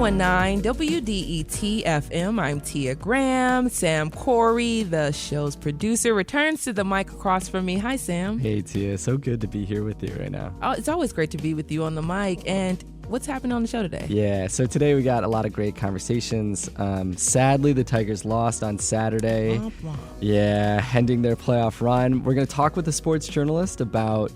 91.9 WDET-FM. I'm Tia Graham. Sam Corey, the show's producer, returns to the mic across from me. Hi, Sam. Hey, Tia. So good to be here with you right now. Oh, it's always great to be with you on the mic. And what's happening on the show today? Yeah, so today we got a lot of great conversations. Sadly, the Tigers lost on Saturday. Yeah, ending their playoff run. We're going to talk with a sports journalist about,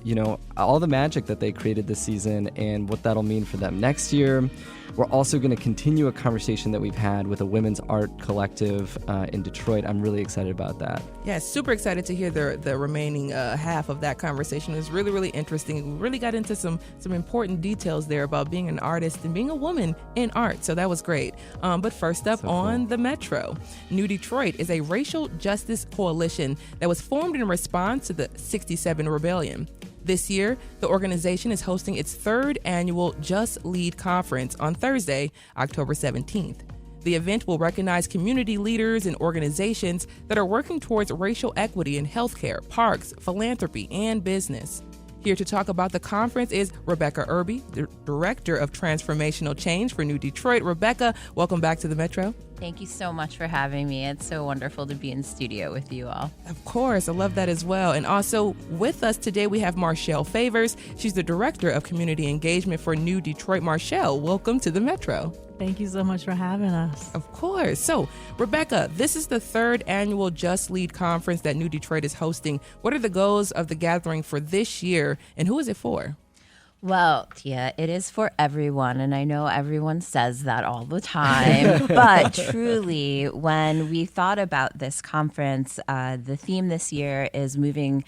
all the magic that they created this season and what that'll mean for them next year. We're also going to continue a conversation that we've had with a women's art collective in Detroit. I'm really excited about that. Yeah, super excited to hear the remaining half of that conversation. It was really, really interesting. We really got into some important details there about being an artist and being a woman in art. So that was great. But first up on the Metro, New Detroit is a racial justice coalition that was formed in response to the '67 rebellion. This year, the organization is hosting its third annual Just Lead Conference on Thursday, October 17th. The event will recognize community leaders and organizations that are working towards racial equity in healthcare, parks, philanthropy, and business. Here to talk about the conference is Rebecca Irby, the Director of Transformational Change for New Detroit. Rebecca, welcome back to the Metro. Thank you so much for having me. It's so wonderful to be in studio with you all. Of course. I love that as well. And also with us today, we have Marshall Favors. She's the Director of Community Engagement for New Detroit. Marshall, welcome to the Metro. Thank you so much for having us. Of course. So, Rebecca, this is the third annual Just Lead Conference that New Detroit is hosting. What are the goals of the gathering for this year, and who is it for? Well, Tia, it is for everyone, and I know everyone says that all the time, but truly, when we thought about this conference, the theme this year is moving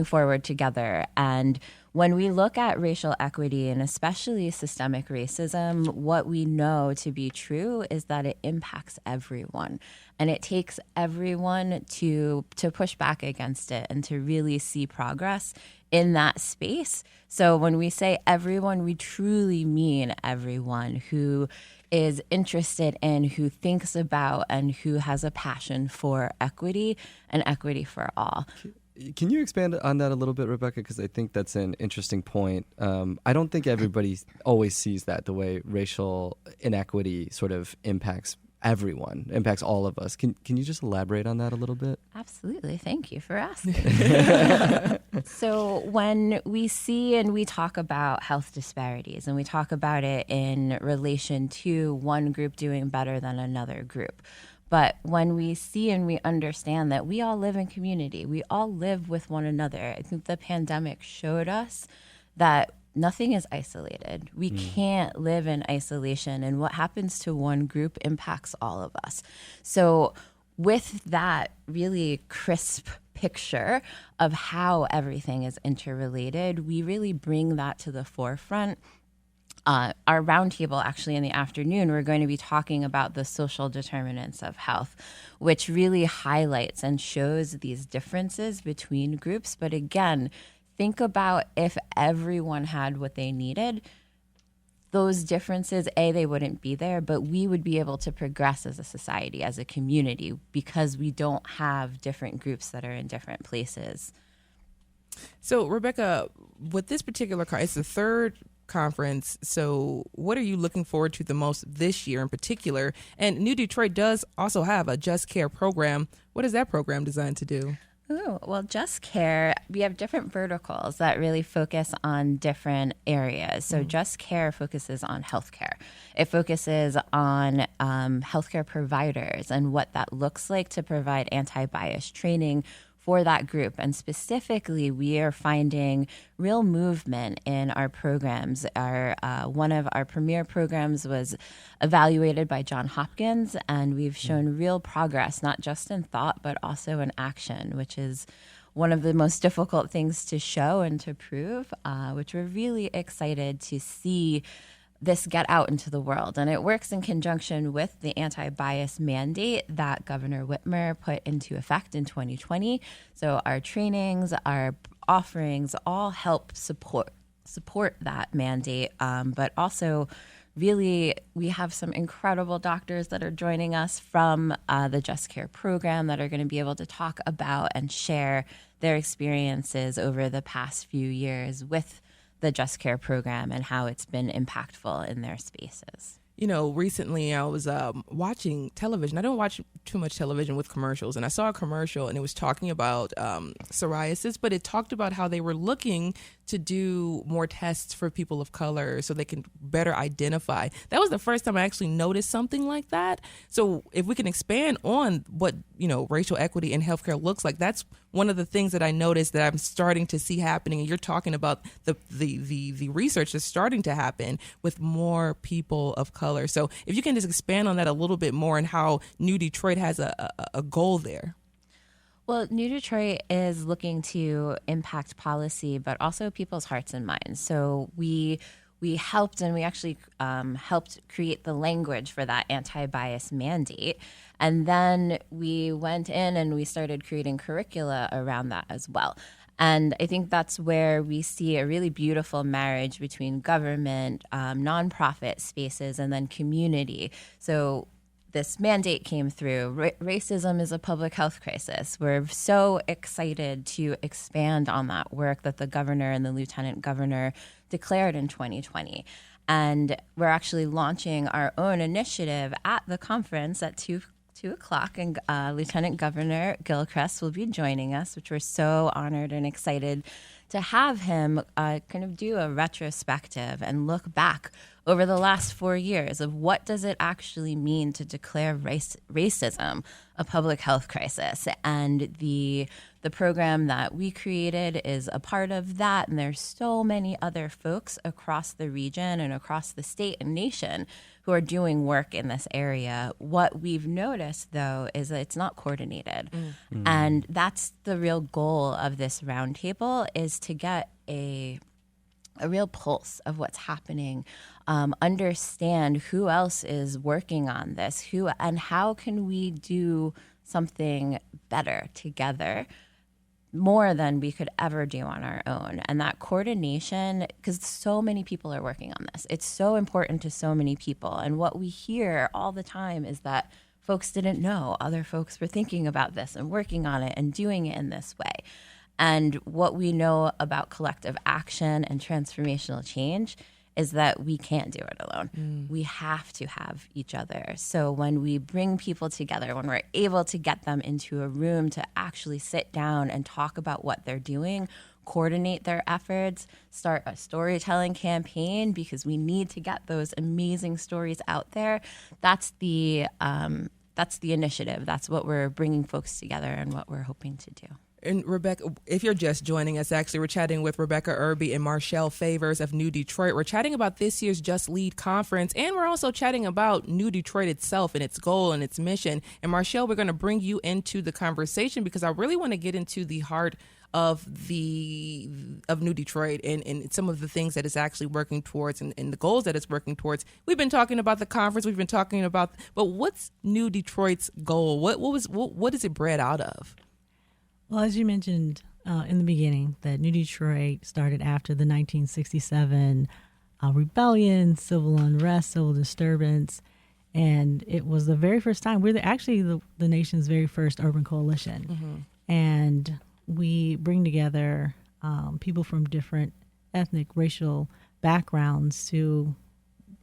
forward together. And when we look at racial equity and especially systemic racism, what we know to be true is that it impacts everyone. And it takes everyone to push back against it and to really see progress in that space. So when we say everyone, we truly mean everyone who is interested in, who thinks about, and who has a passion for equity and equity for all. Can you expand on that a little bit, Rebecca? Because I think that's an interesting point. I don't think everybody always sees that the way racial inequity sort of impacts everyone, impacts all of us. Can you just elaborate on that a little bit? Absolutely. Thank you for asking. So when we see and we talk about health disparities and we talk about it in relation to one group doing better than another group, but when we see and we understand that we all live in community, we all live with one another, I think the pandemic showed us that nothing is isolated. We can't live in isolation, and what happens to one group impacts all of us. So with that really crisp picture of how everything is interrelated, we really bring that to the forefront. Our roundtable, actually, in the afternoon, we're going to be talking about the social determinants of health, which really highlights and shows these differences between groups. But again, think about if everyone had what they needed, those differences, they wouldn't be there, but we would be able to progress as a society, as a community, because we don't have different groups that are in different places. So, Rebecca, with this particular it's the third conference. So what are you looking forward to the most this year in particular? And New Detroit does also have a Just Care program. What is that program designed to do? Ooh, well, Just Care, we have different verticals that really focus on different areas. So Just Care focuses on healthcare. It focuses on healthcare providers and what that looks like to provide anti-bias training for that group. And specifically, we are finding real movement in our programs. One of our premier programs was evaluated by Johns Hopkins, and we've shown real progress, not just in thought, but also in action, which is one of the most difficult things to show and to prove, which we're really excited to see this get out into the world. And it works in conjunction with the anti-bias mandate that Governor Whitmer put into effect in 2020. So our trainings, our offerings all help support that mandate, but also really we have some incredible doctors that are joining us from the Just Care program that are going to be able to talk about and share their experiences over the past few years with the Just Care program and how it's been impactful in their spaces. You know, recently I was watching television. I don't watch too much television with commercials, and I saw a commercial, and it was talking about psoriasis, but it talked about how they were looking to do more tests for people of color so they can better identify. That was the first time I actually noticed something like that. So if we can expand on what, you know, racial equity in healthcare looks like, that's one of the things that I noticed that I'm starting to see happening. And you're talking about the research that's starting to happen with more people of color. So if you can just expand on that a little bit more and how New Detroit has a goal there. Well, New Detroit is looking to impact policy, but also people's hearts and minds. So we helped, and we actually helped create the language for that anti-bias mandate. And then we went in and we started creating curricula around that as well. And I think that's where we see a really beautiful marriage between government, nonprofit spaces, and then community. So this mandate came through. Racism is a public health crisis. We're so excited to expand on that work that the governor and the lieutenant governor declared in 2020. And we're actually launching our own initiative at the conference at 2 o'clock, and Lieutenant Governor Gilchrist will be joining us, which we're so honored and excited to have him kind of do a retrospective and look back over the last 4 years of what does it actually mean to declare racism a public health crisis. And the program that we created is a part of that. And there's so many other folks across the region and across the state and nation who are doing work in this area. What we've noticed, though, is that it's not coordinated. And that's the real goal of this roundtable, is to get a real pulse of what's happening, understand who else is working on this, and how can we do something better together, more than we could ever do on our own. And that coordination, because so many people are working on this, it's so important to so many people. And what we hear all the time is that folks didn't know other folks were thinking about this and working on it and doing it in this way. And what we know about collective action and transformational change is that we can't do it alone. We have to have each other. So when we bring people together, when we're able to get them into a room to actually sit down and talk about what they're doing, coordinate their efforts, start a storytelling campaign, because we need to get those amazing stories out there. That's the initiative. That's what we're bringing folks together and what we're hoping to do. And Rebecca, if you're just joining us, actually, we're chatting with Rebecca Irby and Marshall Favors of New Detroit. We're chatting about this year's Just Lead conference, and we're also chatting about New Detroit itself and its goal and its mission. And Marshall, we're going to bring you into the conversation because I really want to get into the heart of New Detroit and some of the things that it's actually working towards and the goals that it's working towards. We've been talking about the conference, we've been talking about, but what's New Detroit's goal? What is it bred out of? Well, as you mentioned in the beginning, that New Detroit started after the 1967 rebellion, civil unrest, civil disturbance, and it was the very first time. We're actually the nation's very first urban coalition, and we bring together people from different ethnic, racial backgrounds to,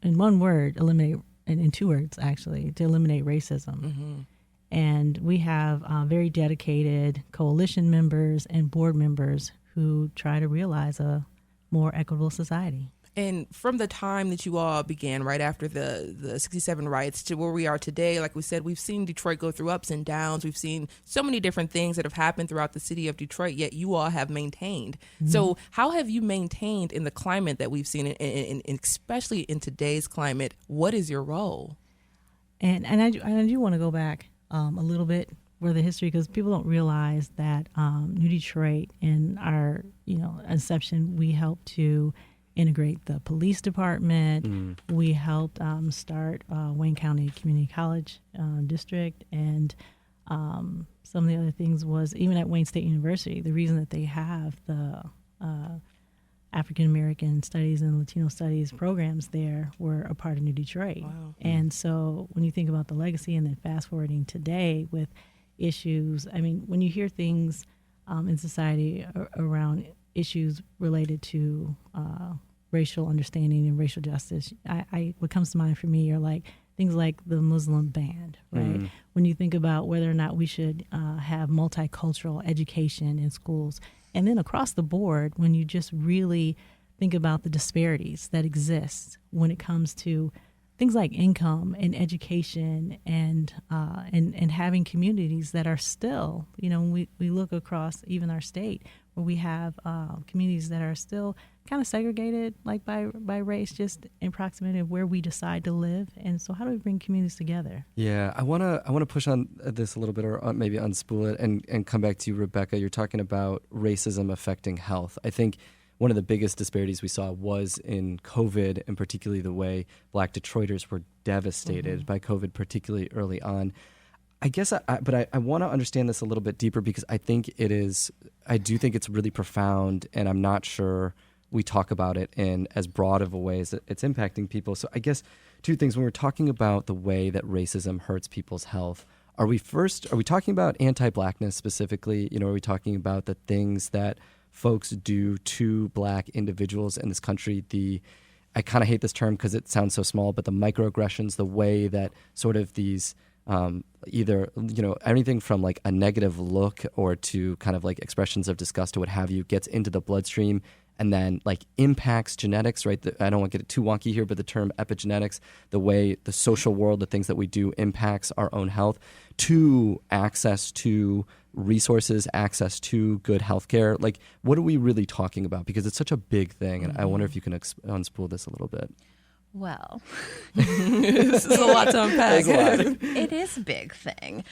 in one word, eliminate, and in two words actually, to eliminate racism. And we have very dedicated coalition members and board members who try to realize a more equitable society. And from the time that you all began, right after the 67 riots to where we are today, like we said, we've seen Detroit go through ups and downs. We've seen so many different things that have happened throughout the city of Detroit, yet you all have maintained. So how have you maintained in the climate that we've seen, and especially in today's climate? What is your role? And I do want to go back a little bit for the history, because people don't realize that New Detroit, in our inception, we helped to integrate the police department. We helped start Wayne County Community College District, and some of the other things was even at Wayne State University, the reason that they have the African American Studies and Latino Studies programs there were a part of New Detroit. Wow. And so when you think about the legacy and then fast forwarding today with issues, I mean, when you hear things in society around issues related to racial understanding and racial justice, what comes to mind for me are like things like the Muslim ban, right? When you think about whether or not we should have multicultural education in schools, and then across the board, when you just really think about the disparities that exist when it comes to things like income and education and having communities that are still, we look across even our state where we have communities that are still kind of segregated, like by race, just in proximity of where we decide to live. And so how do we bring communities together? Yeah, I wanna push on this a little bit, or maybe unspool it and come back to you, Rebecca. You're talking about racism affecting health. I think one of the biggest disparities we saw was in COVID, and particularly the way Black Detroiters were devastated by COVID, particularly early on. I guess, but I want to understand this a little bit deeper, because I do think it's really profound, and I'm not sure we talk about it in as broad of a way as it's impacting people. So I guess two things. When we're talking about the way that racism hurts people's health, are we talking about anti-Blackness specifically? Are we talking about the things that folks do to Black individuals in this country? I kind of hate this term because it sounds so small, but the microaggressions, the way that sort of these either, anything from like a negative look or to kind of like expressions of disgust or what have you gets into the bloodstream and then like impacts genetics, right? I don't want to get it too wonky here, but the term epigenetics, the way the social world, the things that we do impacts our own health, to access to resources, access to good healthcare. Like, what are we really talking about? Because it's such a big thing, and I wonder if you can unspool this a little bit. Well, this is a lot to unpack. It is a big thing.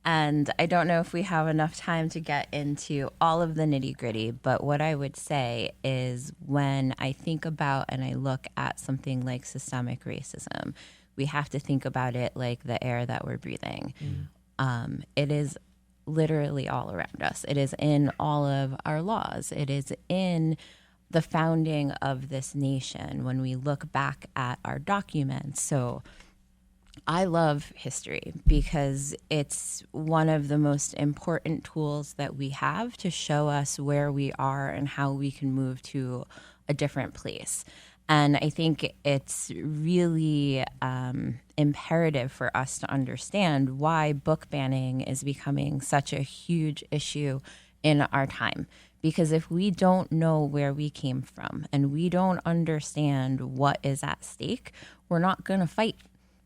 And I don't know if we have enough time to get into all of the nitty gritty, but what I would say is when I think about and I look at something like systemic racism, we have to think about it like the air that we're breathing. It is literally all around us. It is in all of our laws. It is in the founding of this nation when we look back at our documents. So I love history because it's one of the most important tools that we have to show us where we are and how we can move to a different place. And I think it's really imperative for us to understand why book banning is becoming such a huge issue in our time. Because if we don't know where we came from and we don't understand what is at stake, we're not going to fight.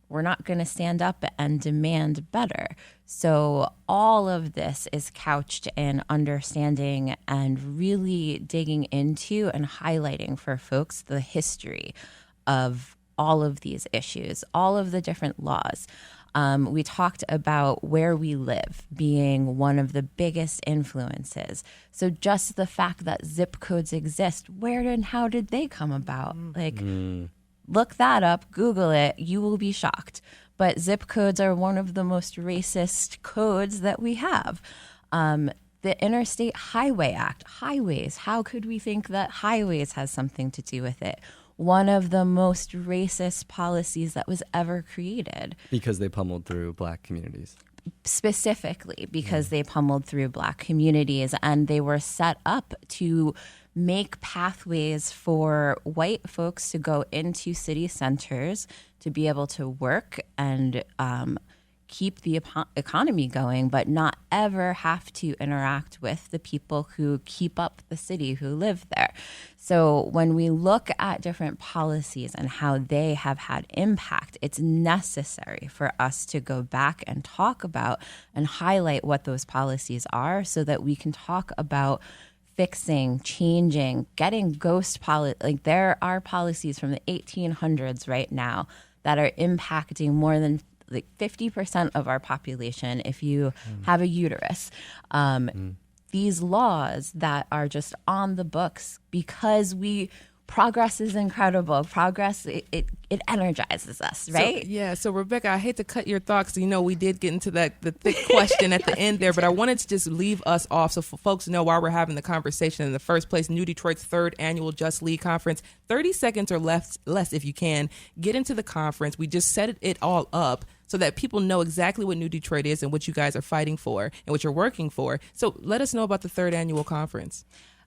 We're not going to stand up and demand better. So all of this is couched in understanding and really digging into and highlighting for folks the history of all of these issues, all of the different laws. We talked about where we live being one of the biggest influences. So just the fact that zip codes exist, where and how did they come about? Look that up, Google it, you will be shocked. But zip codes are one of the most racist codes that we have. The Interstate Highway Act, highways, how could we think that highways has something to do with it? One of the most racist policies that was ever created. Because they pummeled through Black communities. Specifically because they pummeled through Black communities, and they were set up to make pathways for white folks to go into city centers to be able to work and keep the economy going, but not ever have to interact with the people who keep up the city, who live there. So when we look at different policies and how they have had impact, it's necessary for us to go back and talk about and highlight what those policies are so that we can talk about fixing, changing, getting ghost policy. Like there are policies from the 1800s right now that are impacting more than like 50% of our population if you have a uterus. These laws that are just on the books because progress is incredible. Progress, it energizes us, right? So Rebecca, I hate to cut your thoughts. We did get into the thick question at the end there, but I wanted to just leave us off so folks know why we're having the conversation in the first place. New Detroit's third annual Just Lead Conference. 30 seconds or less if you can. Get into the conference. We just set it all up so that people know exactly what New Detroit is and what you guys are fighting for and what you're working for. So let us know about the third annual conference.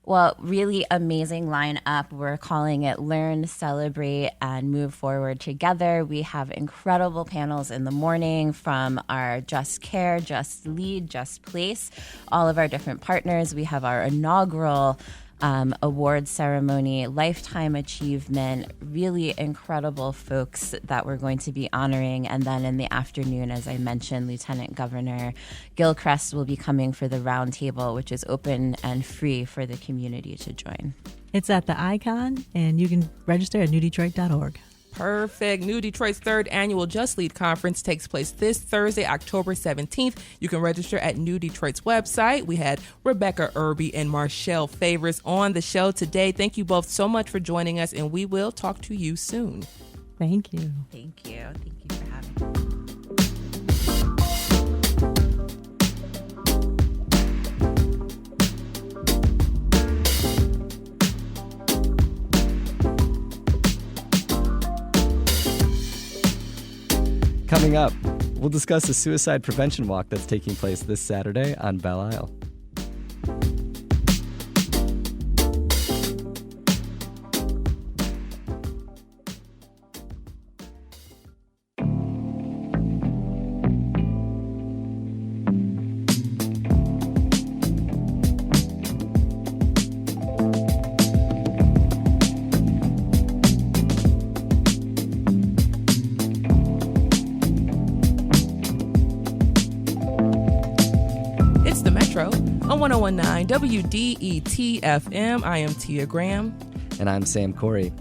Well, really amazing lineup. We're calling it Learn, Celebrate, and Move Forward Together. We have incredible panels in the morning from our Just Care, Just Lead, Just Place, all of our different partners. We have our inaugural award ceremony, lifetime achievement, really incredible folks that we're going to be honoring. And then in the afternoon, as I mentioned, Lieutenant Governor Gilchrist will be coming for the roundtable, which is open and free for the community to join. It's at the Icon, and you can register at newdetroit.org. Perfect. New Detroit's third annual Just Lead Conference takes place this Thursday, October 17th. You can register at New Detroit's website. We had Rebecca Irby and Marshall Favors on the show today. Thank you both so much for joining us, and we will talk to you soon. Thank you. Thank you. Thank you for having me. Coming up, we'll discuss a suicide prevention walk that's taking place this Saturday on Belle Isle. On 1019 WDET-FM, I am Tia Graham. And I'm Sam Corey.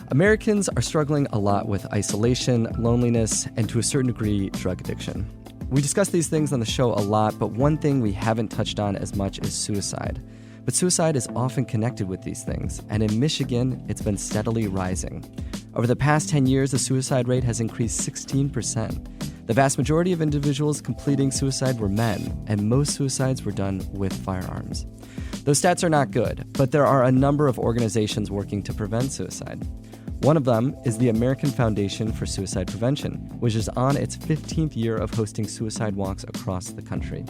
Americans are struggling a lot with isolation, loneliness, and to a certain degree, drug addiction. We discuss these things on the show a lot, but one thing we haven't touched on as much is suicide. But suicide is often connected with these things, and in Michigan, it's been steadily rising. Over the past 10 years, the suicide rate has increased 16%. The vast majority of individuals completing suicide were men, and most suicides were done with firearms. Those stats are not good, but there are a number of organizations working to prevent suicide. One of them is the American Foundation for Suicide Prevention, which is on its 15th year of hosting suicide walks across the country.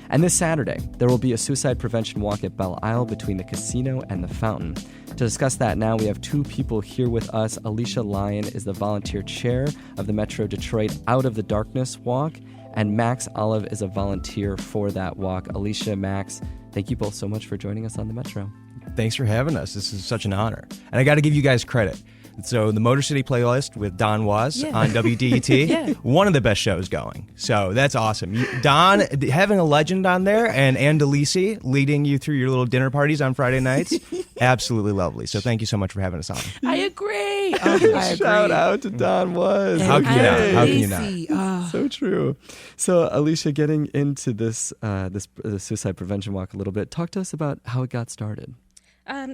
And this Saturday, there will be a suicide prevention walk at Belle Isle between the casino and the fountain. To discuss that now, we have two people here with us. Alicia Lyon is the volunteer chair of the Metro Detroit Out of the Darkness Walk, and Max Olive is a volunteer for that walk. Alicia, Max, thank you both so much for joining us on the Metro. Thanks for having us. This is such an honor. And I got to give you guys credit. So the Motor City playlist with Don Was on WDET, one of the best shows going. So that's awesome. Don, having a legend on there, and Andalisi leading you through your little dinner parties on Friday nights, absolutely lovely. So thank you so much for having us on. I agree. I agree. Shout out to Don Was. How can you not? How can you not? So true. So Alicia, getting into this the suicide prevention walk a little bit, talk to us about how it got started.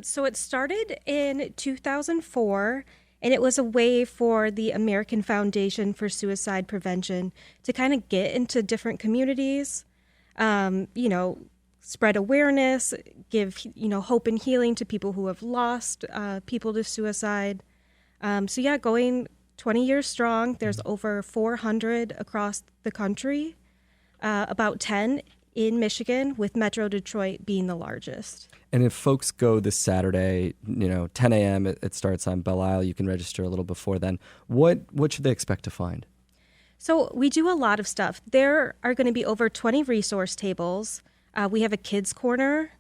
So it started in 2004, and it was a way for the American Foundation for Suicide Prevention to kind of get into different communities, spread awareness, give, hope and healing to people who have lost people to suicide. Going 20 years strong. There's over 400 across the country, about 10 in Michigan, with Metro Detroit being the largest. And if folks go this Saturday, 10 a.m., it starts on Belle Isle. You can register a little before then. What should they expect to find? So we do a lot of stuff. There are going to be over 20 resource tables. We have a kids corner.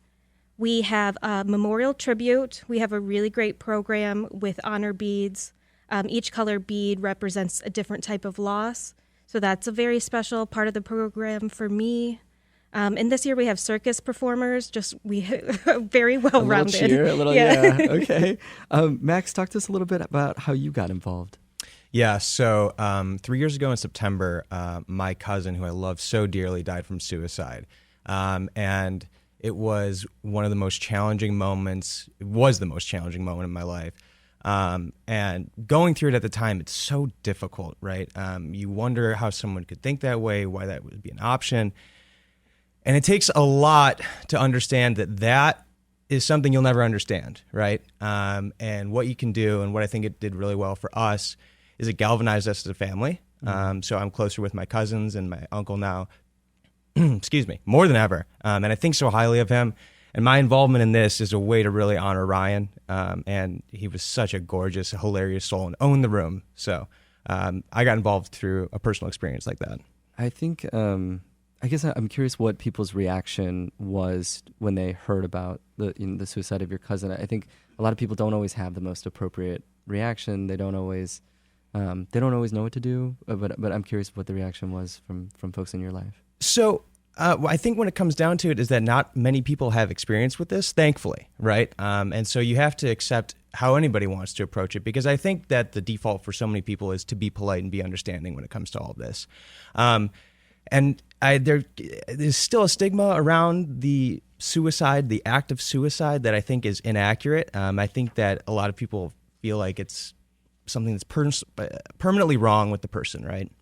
We have a memorial tribute. We have a really great program with honor beads. Each color bead represents a different type of loss. So that's a very special part of the program for me. And this year we have circus performers, very well-rounded. A little cheer, yeah. Okay. Max, talk to us a little bit about how you got involved. Yeah, so 3 years ago in September, my cousin, who I love so dearly, died from suicide. And it was one of the most challenging moments. It was the most challenging moment in my life. And going through it at the time, it's so difficult, right? You wonder how someone could think that way, why that would be an option. And it takes a lot to understand that is something you'll never understand, right? And what you can do, and what I think it did really well for us, is it galvanized us as a family. So I'm closer with my cousins and my uncle now, excuse me, more than ever. And I think so highly of him. And my involvement in this is a way to really honor Ryan. And he was such a gorgeous, hilarious soul and owned the room. So I got involved through a personal experience like that. I think, I guess I'm curious what people's reaction was when they heard about the suicide of your cousin. I think a lot of people don't always have the most appropriate reaction. They don't always know what to do. But I'm curious what the reaction was from folks in your life. So I think when it comes down to it is that not many people have experience with this, thankfully, right? And so you have to accept how anybody wants to approach it, because I think that the default for so many people is to be polite and be understanding when it comes to all of this. And there's still a stigma around the suicide, the act of suicide, that I think is inaccurate. I think that a lot of people feel like it's something that's permanently wrong with the person, right?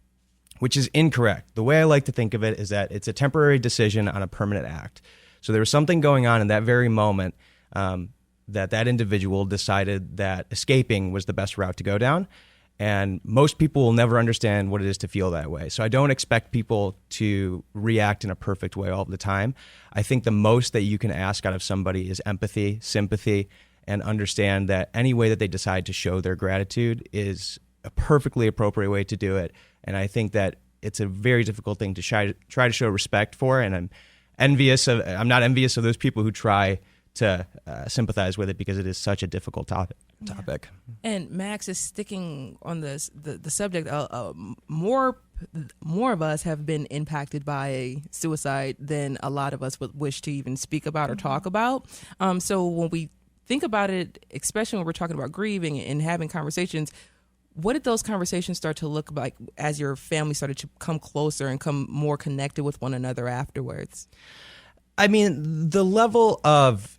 Which is incorrect. The way I like to think of it is that it's a temporary decision on a permanent act. So there was something going on in that very moment that individual decided that escaping was the best route to go down. And most people will never understand what it is to feel that way. So I don't expect people to react in a perfect way all the time. I think the most that you can ask out of somebody is empathy, sympathy, and understand that any way that they decide to show their gratitude is a perfectly appropriate way to do it. And I think that it's a very difficult thing to try to show respect for. And I'm not envious of those people who try to sympathize with it, because it is such a difficult topic. And Max is sticking on the subject. More of us have been impacted by suicide than a lot of us would wish to even speak about or talk about. So when we think about it, especially when we're talking about grieving and having conversations, what did those conversations start to look like as your family started to come closer and come more connected with one another afterwards? I mean, the level of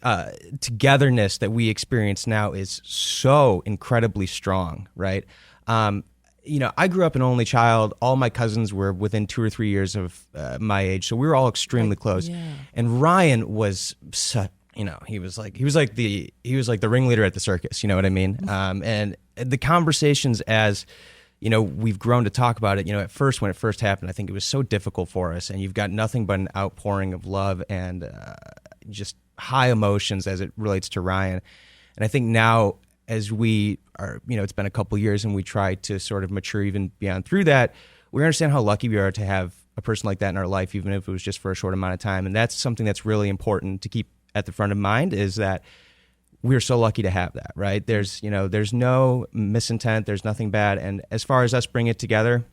togetherness that we experience now is so incredibly strong, right? I grew up an only child. All my cousins were within 2 or 3 years of my age, so we were all extremely close. Yeah. And Ryan was such, he was like the ringleader at the circus. You know what I mean? And the conversations as we've grown to talk about it. At first, when it first happened, I think it was so difficult for us, and you've got nothing but an outpouring of love and just high emotions as it relates to Ryan. And I think now, as we are, it's been a couple years, and we try to sort of mature even beyond through that, we understand how lucky we are to have a person like that in our life, even if it was just for a short amount of time. And that's something that's really important to keep at the front of mind, is that we're so lucky to have that, right? There's no misintent, there's nothing bad. And as far as us bringing it together,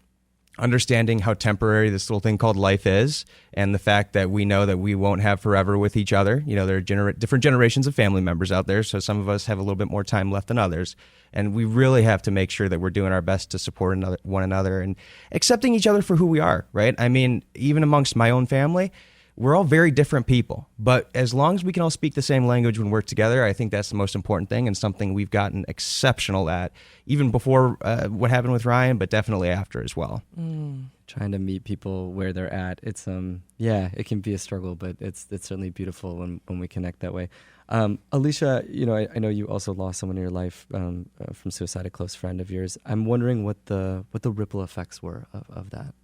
understanding how temporary this little thing called life is, and the fact that we know that we won't have forever with each other. There are different generations of family members out there, so some of us have a little bit more time left than others. And we really have to make sure that we're doing our best to support one another and accepting each other for who we are, right? I mean, even amongst my own family, we're all very different people, but as long as we can all speak the same language when we're together, I think that's the most important thing, and something we've gotten exceptional at, even before what happened with Ryan, but definitely after as well. Trying to meet people where they're at. It's it can be a struggle, but it's certainly beautiful when we connect that way. Alicia, I know you also lost someone in your life from suicide, a close friend of yours. I'm wondering what the ripple effects were of that.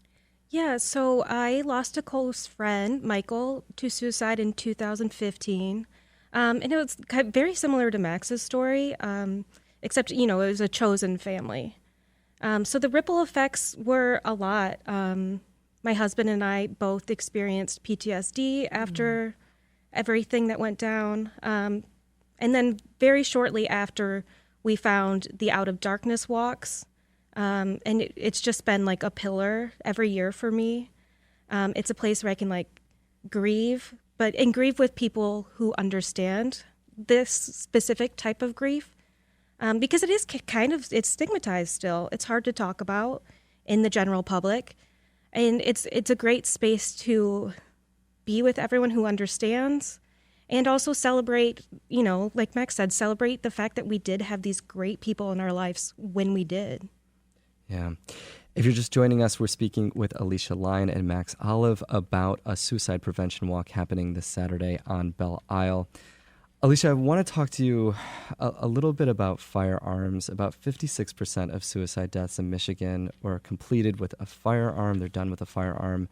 Yeah, so I lost a close friend, Michael, to suicide in 2015. And it was very similar to Max's story, except, it was a chosen family. So the ripple effects were a lot. My husband and I both experienced PTSD after everything that went down. And then very shortly after, we found the Out of Darkness walks. And it's just been like a pillar every year for me. It's a place where I can grieve, and grieve with people who understand this specific type of grief. Because it is it's stigmatized still. It's hard to talk about in the general public. And it's a great space to be with everyone who understands, and also celebrate, like Max said, celebrate the fact that we did have these great people in our lives when we did. Yeah. If you're just joining us, we're speaking with Alicia Lyon and Max Olive about a suicide prevention walk happening this Saturday on Belle Isle. Alicia, I want to talk to you a little bit about firearms. About 56% of suicide deaths in Michigan were completed with a firearm. They're done with a firearm.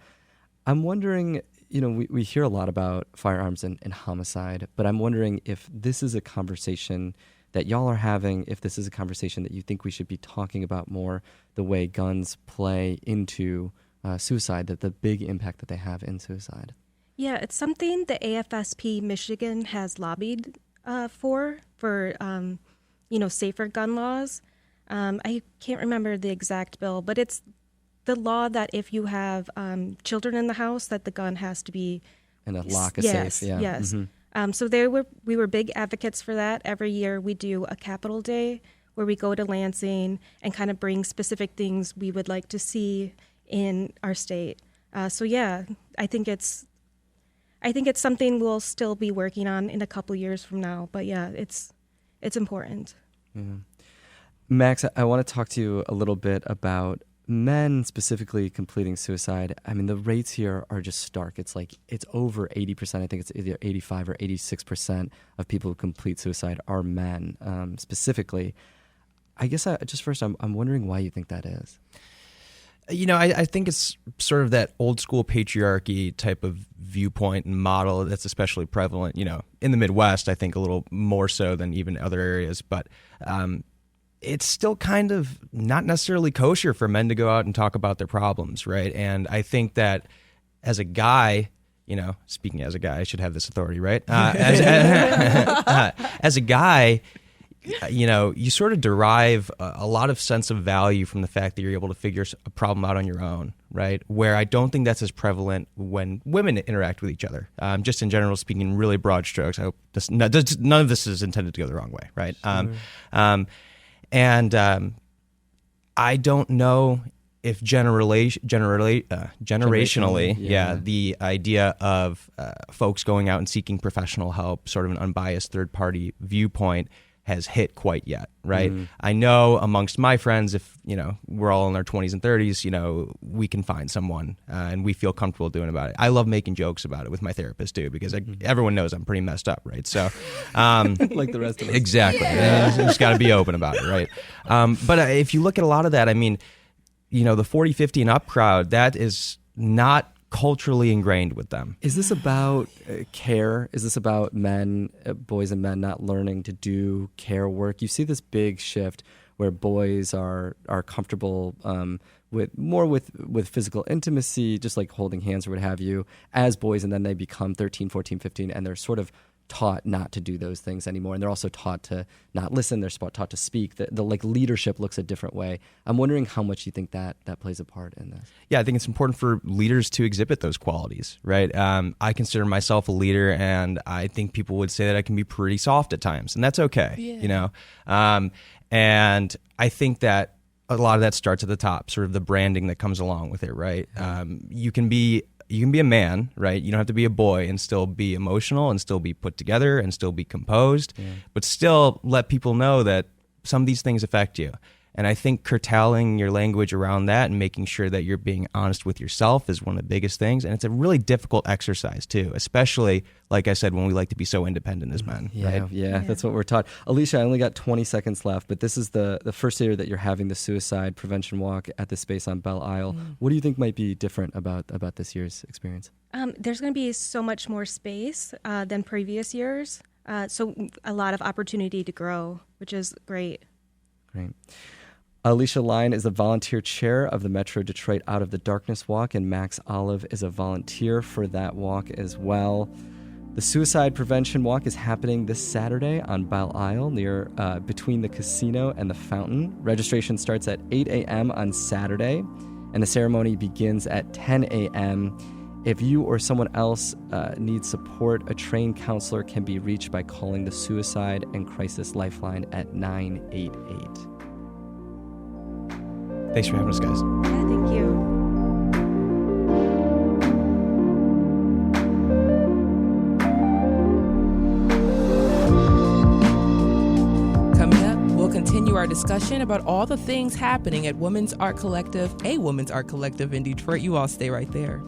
I'm wondering, we hear a lot about firearms and homicide, but I'm wondering if this is a conversation that y'all are having, if this is a conversation that you think we should be talking about more, the way guns play into suicide, that the big impact that they have in suicide. Yeah, it's something the AFSP Michigan has lobbied for safer gun laws. I can't remember the exact bill, but it's the law that if you have children in the house, that the gun has to be And a lock, a yes, safe. Yeah. Yes. Mhm. So we were big advocates for that. Every year we do a Capitol Day where we go to Lansing and kind of bring specific things we would like to see in our state. So yeah, I think it's something we'll still be working on in a couple years from now. But yeah, it's important. Yeah. Max, I want to talk to you a little bit about men specifically completing suicide. I mean, the rates here are just stark. It's over 80%. I think it's either 85 or 86% of people who complete suicide are men, specifically. I guess I'm wondering why you think that is. I think it's sort of that old school patriarchy type of viewpoint and model that's especially prevalent, in the Midwest, I think a little more so than even other areas. But it's still kind of not necessarily kosher for men to go out and talk about their problems, right? And I think that as a guy, speaking as a guy, I should have this authority, right? As a guy, you sort of derive a lot of sense of value from the fact that you're able to figure a problem out on your own, right? Where I don't think that's as prevalent when women interact with each other. Just in general, speaking in really broad strokes, I hope none of this is intended to go the wrong way, right? Sure. I don't know if generationally, yeah, the idea of folks going out and seeking professional help, sort of an unbiased third-party viewpoint, has hit quite yet, right? I know amongst my friends, if we're all in our 20s and 30s, we can find someone and we feel comfortable doing about it. I love making jokes about it with my therapist too, because everyone knows I'm pretty messed up, right? So, like the rest of us. exactly, you just got to be open about it, right? But if you look at a lot of that, I mean, the 40, 50 and up crowd, that is not culturally ingrained with them. Is this about care? Is this about men, boys and men not learning to do care work? You see this big shift where boys are comfortable with physical intimacy, just like holding hands or what have you, as boys, and then they become 13, 14, 15, and they're sort of taught not to do those things anymore, and they're also taught to not listen. They're taught to speak. The leadership looks a different way. I'm wondering how much you think that plays a part in this. Yeah, I think it's important for leaders to exhibit those qualities, right? I consider myself a leader, and I think people would say that I can be pretty soft at times, and that's okay, and I think that a lot of that starts at the top, sort of the branding that comes along with it, right? You can be a man, right? You don't have to be a boy and still be emotional and still be put together and still be composed, but still let people know that some of these things affect you. And I think curtailing your language around that and making sure that you're being honest with yourself is one of the biggest things. And it's a really difficult exercise too, especially, like I said, when we like to be so independent as men. Right? Yeah, that's what we're taught. Alicia, I only got 20 seconds left, but this is the first year that you're having the suicide prevention walk at the space on Belle Isle. What do you think might be different about this year's experience? There's going to be so much more space than previous years. So a lot of opportunity to grow, which is great. Great. Alicia Line is the volunteer chair of the Metro Detroit Out of the Darkness Walk, and Max Olive is a volunteer for that walk as well. The Suicide Prevention Walk is happening this Saturday on Belle Isle, near between the casino and the fountain. Registration starts at 8 a.m. on Saturday, and the ceremony begins at 10 a.m. If you or someone else needs support, a trained counselor can be reached by calling the Suicide and Crisis Lifeline at 988. Thanks for having us, guys. Yeah, thank you. Coming up, we'll continue our discussion about all the things happening at Women's Art Collective, a Women's Art Collective in Detroit. You all stay right there.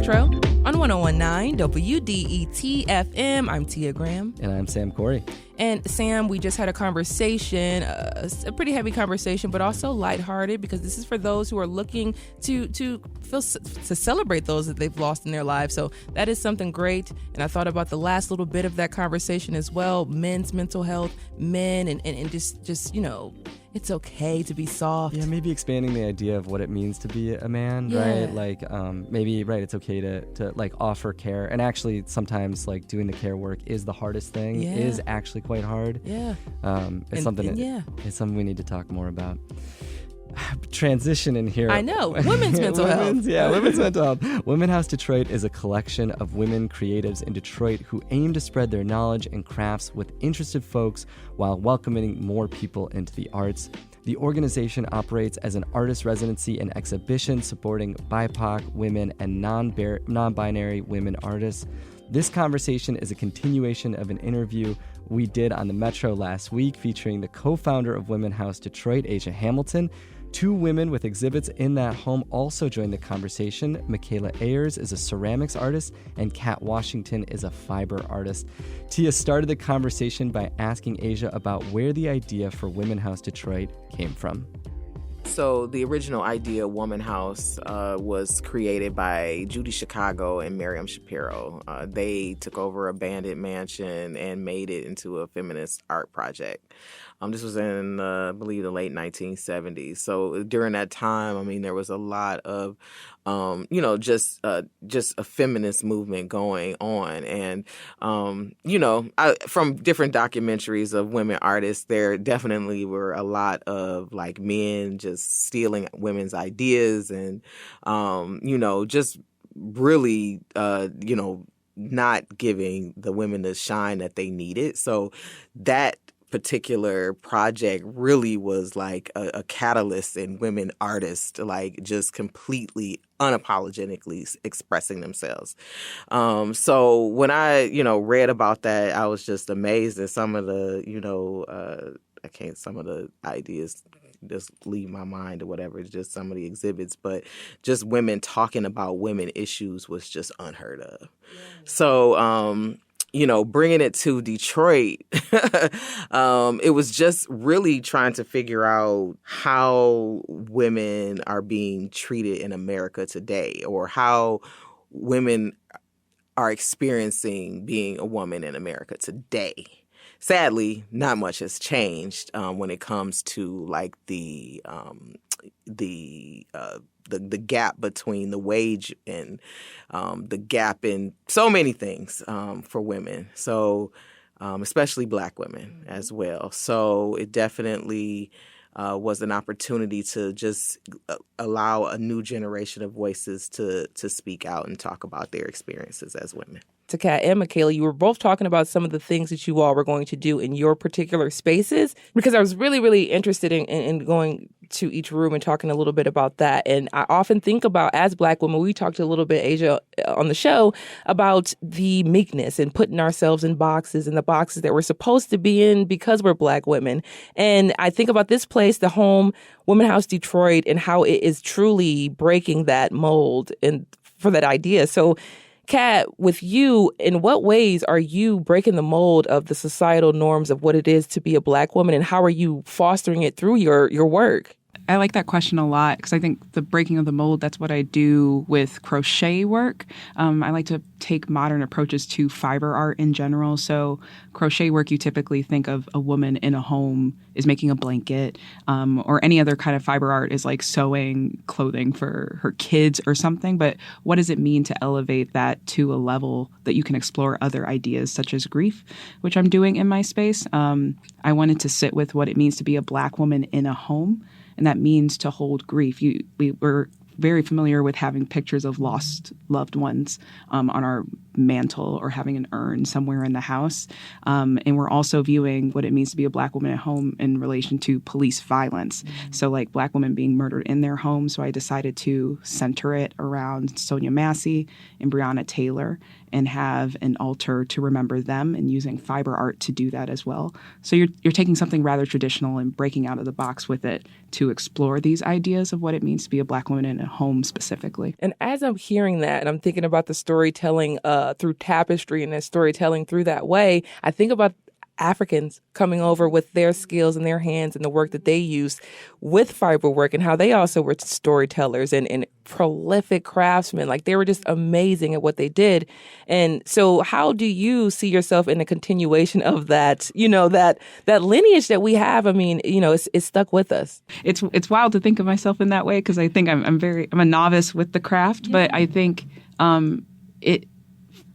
Metro on 101.9 WDET FM. I'm Tia Graham. And I'm Sam Corey. And Sam, we just had a conversation, a pretty heavy conversation, but also lighthearted, because this is for those who are looking to celebrate those that they've lost in their lives. So that is something great. And I thought about the last little bit of that conversation as well, men's mental health, men, and just it's okay to be soft. Yeah, maybe expanding the idea of what it means to be a man, right? Like, maybe, right, it's okay to like offer care. And actually, sometimes like doing the care work is the hardest thing, is actually quite hard. Yeah. It's something we need to talk more about. Transition in here. I know. Women's mental health. Yeah, women's mental health. Women House Detroit is a collection of women creatives in Detroit who aim to spread their knowledge and crafts with interested folks while welcoming more people into the arts. The organization operates as an artist residency and exhibition supporting BIPOC women and non-binary women artists. This conversation is a continuation of an interview we did on the Metro last week featuring the co-founder of Women House Detroit, Asia Hamilton. Two women with exhibits in that home also joined the conversation. Michaela Ayers is a ceramics artist, and Kat Washington is a fiber artist. Tia started the conversation by asking Asia about where the idea for Women House Detroit came from. So the original idea, Woman House, was created by Judy Chicago and Miriam Shapiro. They took over a abandoned mansion and made it into a feminist art project. This was in, I believe, the late 1970s. So during that time, I mean, there was a lot of, just a feminist movement going on. And, from different documentaries of women artists, there definitely were a lot of like men just stealing women's ideas and, just really, not giving the women the shine that they needed. So that particular project really was like a catalyst in women artists, like just completely unapologetically expressing themselves. So when I, read about that, I was just amazed at some of the, some of the ideas just leave my mind or whatever, just some of the exhibits, but just women talking about women issues was just unheard of. Yeah. So, bringing it to Detroit, it was just really trying to figure out how women are being treated in America today, or how women are experiencing being a woman in America today. Sadly, not much has changed when it comes to like the gap between the wage and the gap in so many things for women. So especially Black women as well. So it definitely was an opportunity to just allow a new generation of voices to speak out and talk about their experiences as women. To Kat and Michaela, you were both talking about some of the things that you all were going to do in your particular spaces, because I was really, really interested in going to each room and talking a little bit about that. And I often think about, as Black women, we talked a little bit, Asia, on the show, about the meekness and putting ourselves in boxes, and the boxes that we're supposed to be in because we're Black women. And I think about this place, the home, Women House Detroit, and how it is truly breaking that mold and for that idea. So Kat, with you, in what ways are you breaking the mold of the societal norms of what it is to be a Black woman, and how are you fostering it through your work? I like that question a lot, because I think the breaking of the mold, that's what I do with crochet work. I like to take modern approaches to fiber art in general. So crochet work, you typically think of a woman in a home is making a blanket, or any other kind of fiber art is like sewing clothing for her kids or something. But what does it mean to elevate that to a level that you can explore other ideas such as grief, which I'm doing in my space? I wanted to sit with what it means to be a Black woman in a home. And that means to hold grief. We were very familiar with having pictures of lost loved ones on our mantle or having an urn somewhere in the house. And we're also viewing what it means to be a Black woman at home in relation to police violence. So like Black women being murdered in their home. So I decided to center it around Sonia Massey and Breonna Taylor and have an altar to remember them, and using fiber art to do that as well. So you're taking something rather traditional and breaking out of the box with it to explore these ideas of what it means to be a Black woman in a home specifically. And as I'm hearing that, and I'm thinking about the storytelling through tapestry and the storytelling through that way, I think about Africans coming over with their skills and their hands and the work that they used with fiber work, and how they also were storytellers and prolific craftsmen. Like, they were just amazing at what they did. And so how do you see yourself in a continuation of that, that lineage that we have? I mean, it's stuck with us. It's wild to think of myself in that way, because I think I'm a novice with the craft, but I think it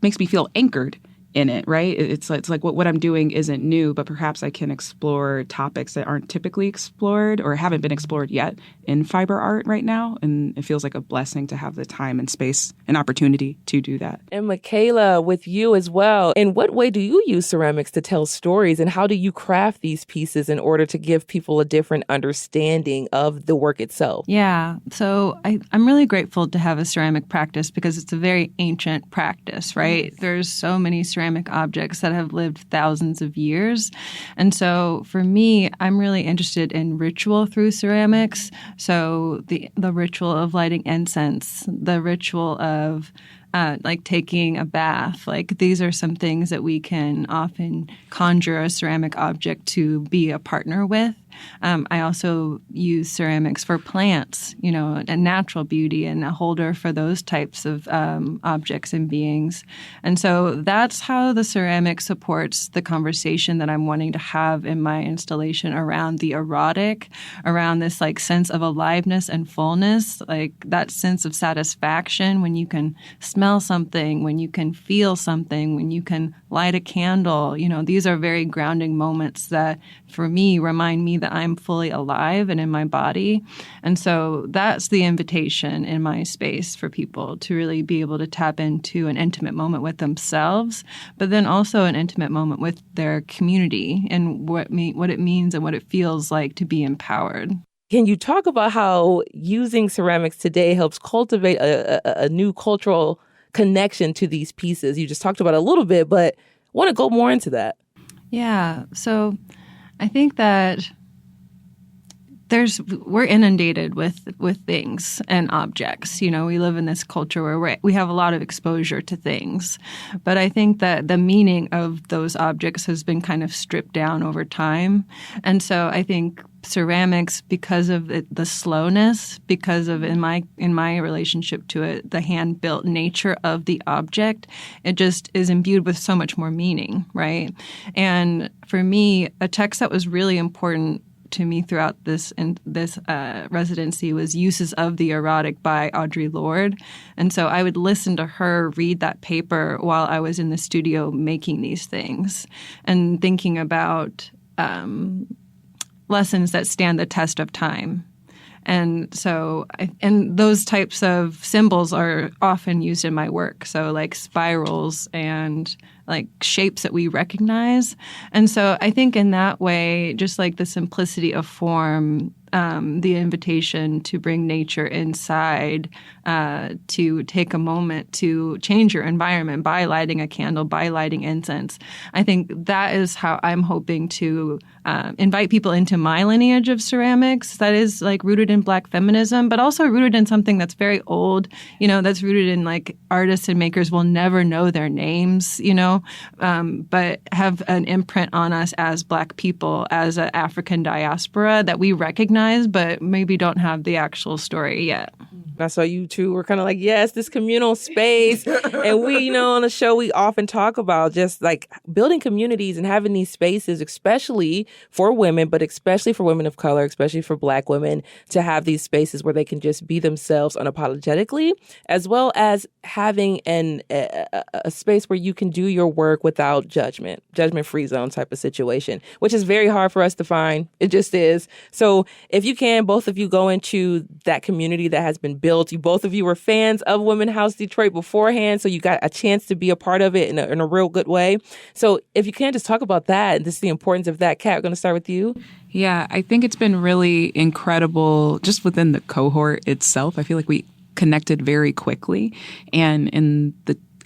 makes me feel anchored in it, right? It's like what I'm doing isn't new, but perhaps I can explore topics that aren't typically explored or haven't been explored yet in fiber art right now. And it feels like a blessing to have the time and space and opportunity to do that. And Michaela, with you as well, in what way do you use ceramics to tell stories, and how do you craft these pieces in order to give people a different understanding of the work itself? Yeah, so I'm really grateful to have a ceramic practice, because it's a very ancient practice, right? There's so many ceramic objects that have lived thousands of years. And so for me, I'm really interested in ritual through ceramics. So the ritual of lighting incense, the ritual of like taking a bath. Like, these are some things that we can often conjure a ceramic object to be a partner with. I also use ceramics for plants, and natural beauty, and a holder for those types of objects and beings. And so that's how the ceramic supports the conversation that I'm wanting to have in my installation around the erotic, around this like sense of aliveness and fullness, like that sense of satisfaction when you can smell something, when you can feel something, when you can light a candle. These are very grounding moments that for me remind me that I'm fully alive and in my body. And so that's the invitation in my space for people to really be able to tap into an intimate moment with themselves, but then also an intimate moment with their community and what it means and what it feels like to be empowered. Can you talk about how using ceramics today helps cultivate a new cultural connection to these pieces? You just talked about it a little bit, but I want to go more into that. Yeah. So I think that we're inundated with things and objects. We live in this culture where we have a lot of exposure to things. But I think that the meaning of those objects has been kind of stripped down over time. And so I think ceramics, because of the slowness, because of in my relationship to it, the hand-built nature of the object, it just is imbued with so much more meaning, right? And for me, a text that was really important to me throughout this residency was Uses of the Erotic by Audre Lorde. And so I would listen to her read that paper while I was in the studio making these things and thinking about lessons that stand the test of time. And so, and those types of symbols are often used in my work. So like spirals and like shapes that we recognize. And so I think in that way, just like the simplicity of form, the invitation to bring nature inside, to take a moment to change your environment by lighting a candle, by lighting incense. I think that is how I'm hoping to invite people into my lineage of ceramics that is like rooted in Black feminism, but also rooted in something that's very old, that's rooted in like artists and makers will never know their names, but have an imprint on us as Black people, as an African diaspora that we recognize, but maybe don't have the actual story yet. I saw you two were kind of like, yes, this communal space. And we, on the show, we often talk about just like building communities and having these spaces, especially for women, but especially for women of color, especially for Black women, to have these spaces where they can just be themselves unapologetically, as well as having a space where you can do your work without judgment-free zone type of situation, which is very hard for us to find. It just is. So if you can, both of you go into that community that has been built built. Both of you were fans of Women's House Detroit beforehand, so you got a chance to be a part of it in a real good way. So if you can just talk about that and just the importance of that. Kat, we're going to start with you. Yeah, I think it's been really incredible just within the cohort itself. I feel like we connected very quickly. And in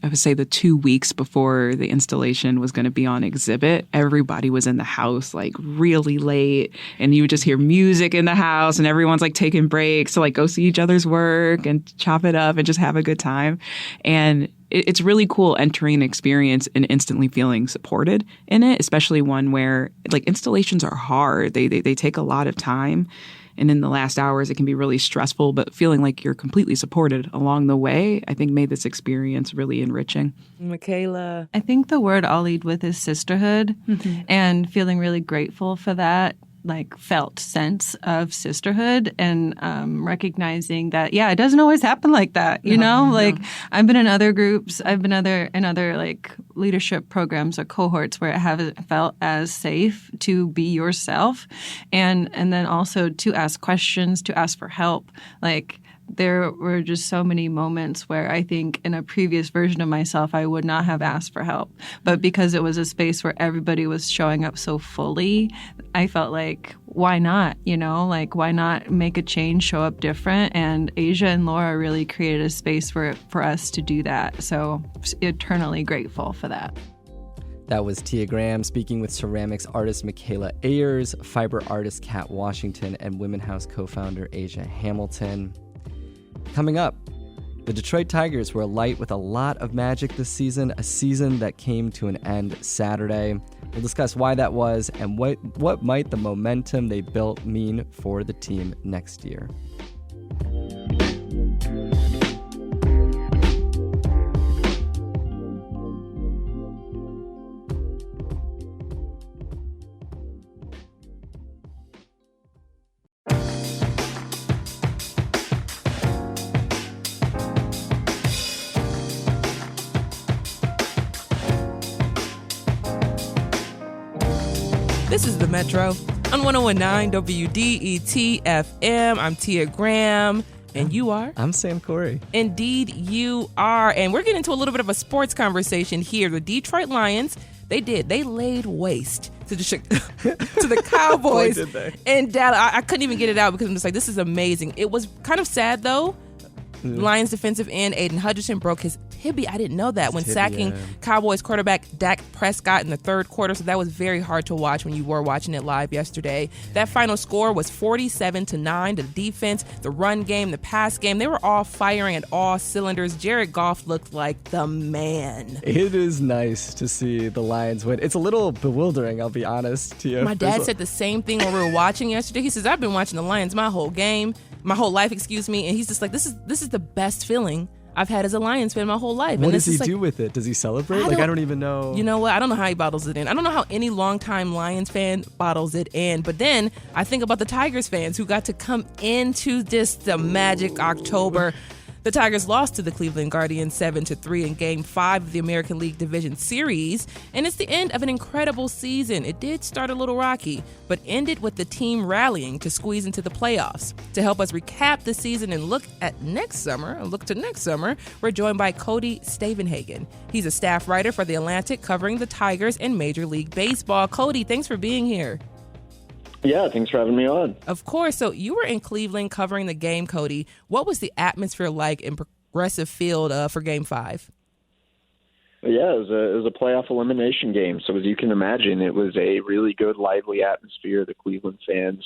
I would say the 2 weeks before the installation was going to be on exhibit, everybody was in the house like really late, and you would just hear music in the house, and everyone's like taking breaks to like go see each other's work and chop it up and just have a good time. And it's really cool entering an experience and instantly feeling supported in it, especially one where like installations are hard. They take a lot of time. And in the last hours, it can be really stressful, but feeling like you're completely supported along the way, I think made this experience really enriching. Michaela. I think the word I'll lead with is sisterhood, and feeling really grateful for that, like felt sense of sisterhood, and recognizing that, yeah, it doesn't always happen like that, you know? Like I've been in other groups, I've been in other like leadership programs or cohorts where it haven't felt as safe to be yourself, and then also to ask questions, to ask for help. Like there were just so many moments where I think in a previous version of myself, I would not have asked for help. But because it was a space where everybody was showing up so fully, I felt like, why not? You know, like, why not make a change, show up different? And Asia and Laura really created a space for us to do that. So eternally grateful for that. That was Tia Graham speaking with ceramics artist Michaela Ayers, fiber artist Kat Washington, and Women's House co-founder Asia Hamilton. Coming up, the Detroit Tigers were alight with a lot of magic this season, a season that came to an end Saturday. We'll discuss why that was and what might the momentum they built mean for the team next year. This is The Metro on 101.9 WDET FM. I'm Tia Graham. And you are? I'm Sam Corey. Indeed, you are. And we're getting into a little bit of a sports conversation here. The Detroit Lions, they laid waste to the Cowboys. Boy, did they. And I couldn't even get it out because I'm just like, this is amazing. It was kind of sad, though. Lions defensive end Aiden Hutchinson broke his tibia. I didn't know that when sacking Cowboys quarterback Dak Prescott in the third quarter. So that was very hard to watch when you were watching it live yesterday. That final score was 47-9. The defense, the run game, the pass game, they were all firing at all cylinders. Jared Goff looked like the man. It is nice to see the Lions win. It's a little bewildering, I'll be honest to you. My dad said the same thing when we were watching yesterday. He says, I've been watching the Lions my whole life, and he's just like, this is the best feeling I've had as a Lions fan my whole life. What and does he do with it? Does he celebrate? I don't even know. You know what? I don't know how he bottles it in. I don't know how any longtime Lions fan bottles it in. But then I think about the Tigers fans who got to come into the magic October. The Tigers lost to the Cleveland Guardians 7-3 in Game 5 of the American League Division Series, and it's the end of an incredible season. It did start a little rocky, but ended with the team rallying to squeeze into the playoffs. To help us recap the season and look to next summer, we're joined by Cody Stavenhagen. He's a staff writer for The Atlantic covering the Tigers and Major League Baseball. Cody, thanks for being here. Yeah, thanks for having me on. Of course. So you were in Cleveland covering the game, Cody. What was the atmosphere like in Progressive Field for Game 5? Yeah, it was a playoff elimination game. So as you can imagine, it was a really good, lively atmosphere. The Cleveland fans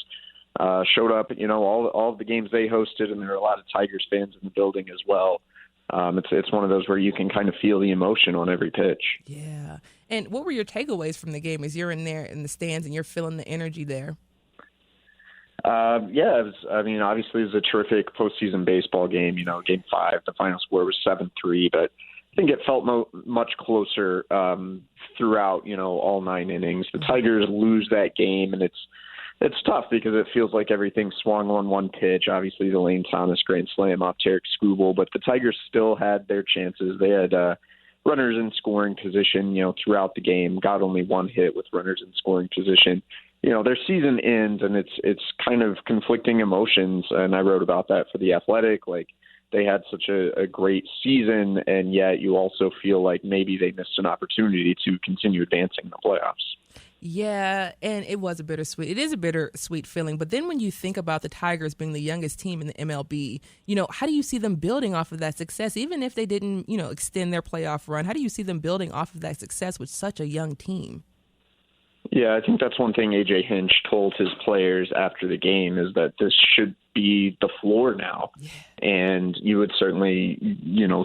showed up, all of the games they hosted, and there were a lot of Tigers fans in the building as well. It's one of those where you can kind of feel the emotion on every pitch. Yeah. And what were your takeaways from the game as you're in there in the stands and you're feeling the energy there? Obviously it was a terrific postseason baseball game. Game 5, the final score was 7-3, but I think it felt much closer throughout, all 9 innings. The Tigers lose that game, and it's tough because it feels like everything swung on one pitch. Obviously, the Lane Thomas grand slam off Tarik Skubal, but the Tigers still had their chances. They had runners in scoring position, throughout the game. Got only one hit with runners in scoring position. Their season ends, and it's kind of conflicting emotions, and I wrote about that for The Athletic. Like, they had such a great season, and yet you also feel like maybe they missed an opportunity to continue advancing in the playoffs. Yeah, and it was a bittersweet. It is a bittersweet feeling. But then when you think about the Tigers being the youngest team in the MLB, how do you see them building off of that success? Even if they didn't, extend their playoff run, how do you see them building off of that success with such a young team? Yeah, I think that's one thing A.J. Hinch told his players after the game is that this should be the floor now. Yeah. And you would certainly,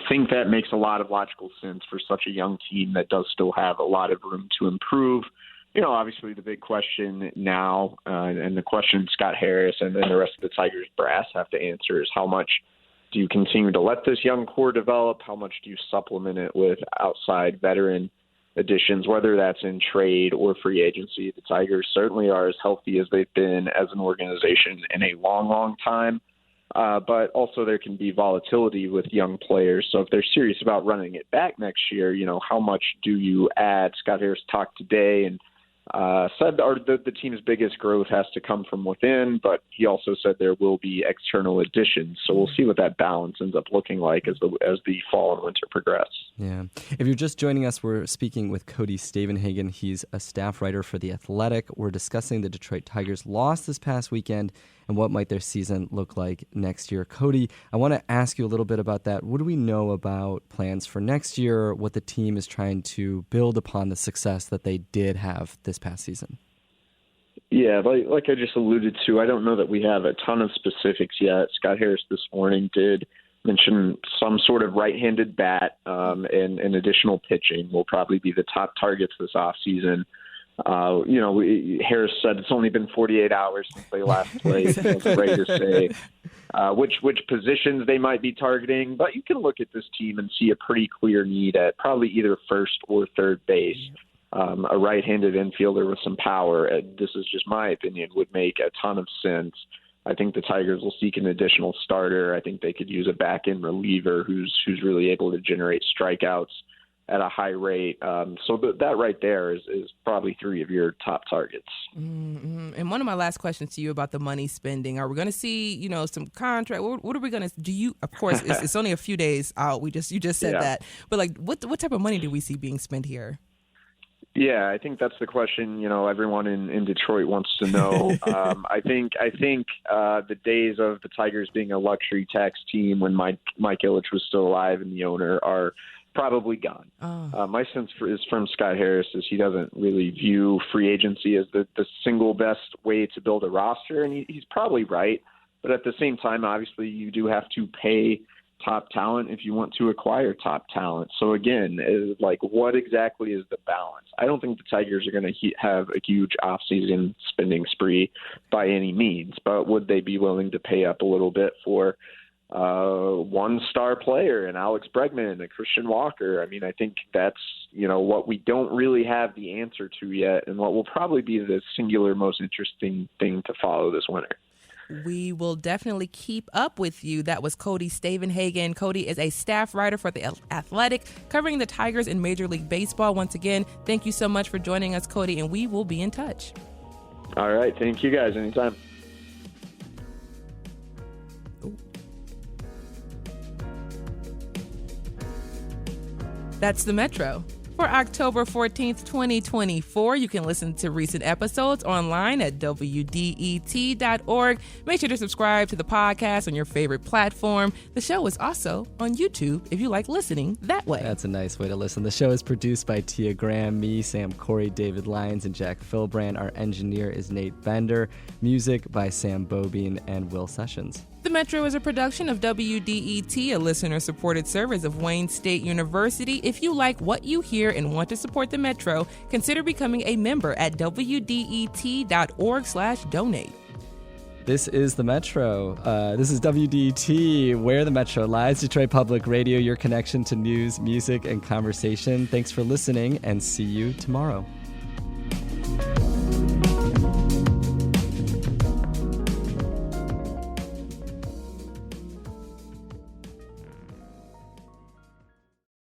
think that makes a lot of logical sense for such a young team that does still have a lot of room to improve. Obviously the big question now, and the question Scott Harris and then the rest of the Tigers brass have to answer is how much do you continue to let this young core develop? How much do you supplement it with outside veteran additions, whether that's in trade or free agency? The Tigers certainly are as healthy as they've been as an organization in a long, long time. But also there can be volatility with young players. So if they're serious about running it back next year, how much do you add? Scott Harris talked today and said the team's biggest growth has to come from within, but he also said there will be external additions. So we'll see what that balance ends up looking like as the fall and winter progress. Yeah. If you're just joining us, we're speaking with Cody Stavenhagen. He's a staff writer for The Athletic. We're discussing the Detroit Tigers' loss this past weekend and what might their season look like next year. Cody, I want to ask you a little bit about that. What do we know about plans for next year, what the team is trying to build upon the success that they did have this past season? Yeah, like I just alluded to, I don't know that we have a ton of specifics yet. Scott Harris this morning did mention some sort of right-handed bat and additional pitching will probably be the top targets this offseason. Harris said it's only been 48 hours since they last played. It's great to say which positions they might be targeting, but you can look at this team and see a pretty clear need at probably either first or third base. A right-handed infielder with some power, this is just my opinion, would make a ton of sense. I think the Tigers will seek an additional starter. I think they could use a back-end reliever who's really able to generate strikeouts at a high rate. So that right there is probably three of your top targets. Mm-hmm. And one of my last questions to you about the money spending, are we going to see, some contract? What are we going to do? You, of course, it's only a few days out. You just said that. But what type of money do we see being spent here? Yeah, I think that's the question, everyone in Detroit wants to know. I think the days of the Tigers being a luxury tax team when Mike Ilitch was still alive and the owner are probably gone. My sense is from Scott Harris is he doesn't really view free agency as the single best way to build a roster, and he's probably right. But at the same time, obviously, you do have to pay top talent if you want to acquire top talent. So again, what exactly is the balance? I don't think the Tigers are going to have a huge offseason spending spree by any means, but would they be willing to pay up a little bit for one-star player, and Alex Bregman, and Christian Walker? I mean, I think that's, what we don't really have the answer to yet, and what will probably be the singular most interesting thing to follow this winter. We will definitely keep up with you. That was Cody Stavenhagen. Cody is a staff writer for The Athletic, covering the Tigers in Major League Baseball. Once again, thank you so much for joining us, Cody, and we will be in touch. All right. Thank you, guys. Anytime. That's the Metro. For October 14th, 2024, you can listen to recent episodes online at WDET.org. Make sure to subscribe to the podcast on your favorite platform. The show is also on YouTube if you like listening that way. That's a nice way to listen. The show is produced by Tia Graham, me, Sam Corey, David Lyons, and Jack Philbrand. Our engineer is Nate Bender. Music by Sam Bobine and Will Sessions. The Metro is a production of WDET, a listener-supported service of Wayne State University. If you like what you hear and want to support the Metro, consider becoming a member at WDET.org/donate. This is the Metro. This is WDET, where the Metro lies. Detroit Public Radio, your connection to news, music, and conversation. Thanks for listening, and see you tomorrow.